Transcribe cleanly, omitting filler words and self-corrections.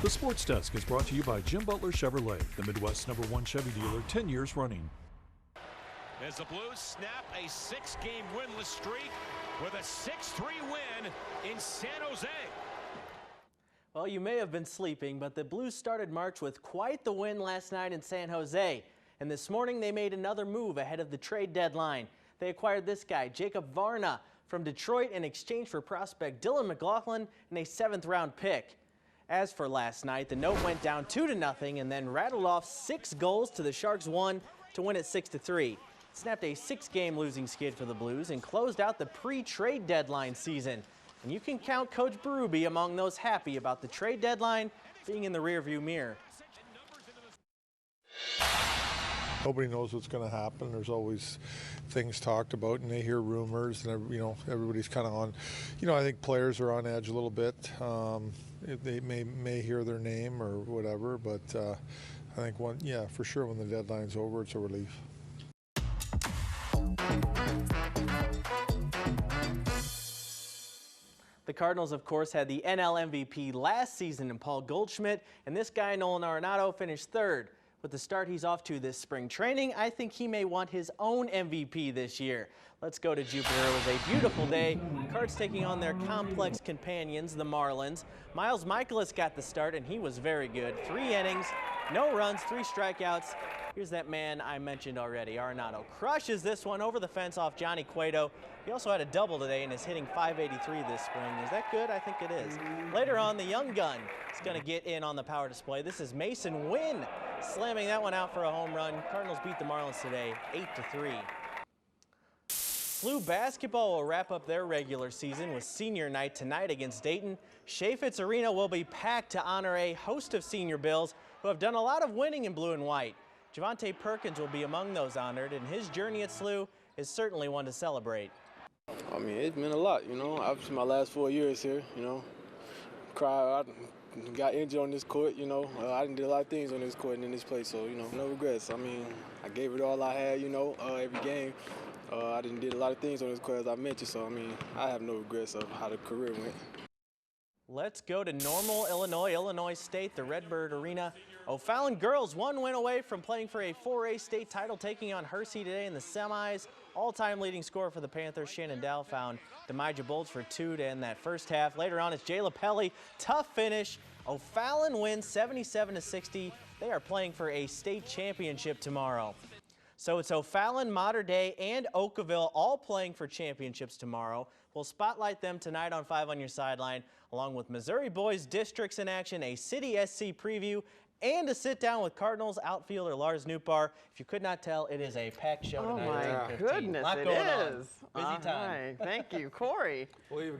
The Sports Desk is brought to you by Jim Butler Chevrolet, the Midwest's #1 Chevy dealer, 10 years running. As the Blues snap a 6-game winless streak with a 6-3 win in San Jose. Well, you may have been sleeping, but the Blues started March with quite the win last night in San Jose. And this morning they made another move ahead of the trade deadline. They acquired this guy, Jacob Varna, from Detroit in exchange for prospect Dylan McLaughlin and a 7th-round pick. As for last night, the Note went down 2-0 and then rattled off 6 goals to the Sharks' 1 to win it 6-3. It snapped a 6-game losing skid for the Blues and closed out the pre-trade deadline season. And you can count Coach Berube among those happy about the trade deadline being in the rearview mirror. Nobody knows what's going to happen. There's always things talked about, and they hear rumors, and everybody's kind of on. I think players are on edge a little bit. They may hear their name or whatever, but I think for sure when the deadline's over, it's a relief. The Cardinals, of course, had the NL MVP last season in Paul Goldschmidt, and this guy, Nolan Arenado, finished 3rd. With the start he's off to this spring training, I think he may want his own MVP this year. Let's go to Jupiter. It was a beautiful day. Cards taking on their complex companions, the Marlins. Miles Michaelis got the start, and he was very good. 3 innings, no runs, 3 strikeouts. Here's that man I mentioned already, Arenado. Crushes this one over the fence off Johnny Cueto. He also had a double today and is hitting .583 this spring. Is that good? I think it is. Later on, the young gun is going to get in on the power display. This is Mason Wynn slamming that one out for a home run. Cardinals beat the Marlins today 8-3. SLU basketball will wrap up their regular season with senior night tonight against Dayton. Chaifetz Arena will be packed to honor a host of senior Bills who have done a lot of winning in blue and white. Javante Perkins will be among those honored, and his journey at SLU is certainly one to celebrate. I mean, it's meant a lot, Obviously, my last 4 years here, I got injured on this court, I did a lot of things on this court and in this place, so, no regrets. I mean, I gave it all I had, every game. I did a lot of things on this court, as I mentioned, so, I mean, I have no regrets of how the career went. Let's go to Normal, Illinois State, the Redbird Arena. O'Fallon girls 1 win away from playing for a 4A state title, taking on Hersey today in the semis. All-time leading scorer for the Panthers, Shannon Dow, found Demijah Bolts for 2 to end that first half. Later on, it's Jayla Pelly. Tough finish. O'Fallon wins 77-60. They are playing for a state championship tomorrow. So it's O'Fallon, Mater Dei, and Oakville all playing for championships tomorrow. We'll spotlight them tonight on 5 on Your Sideline, along with Missouri boys districts in action, a City SC preview, and a sit-down with Cardinals outfielder Lars Nootbaar. If you could not tell, it is a packed show tonight. Oh, my goodness, it is. Busy time. Thank you, Corey.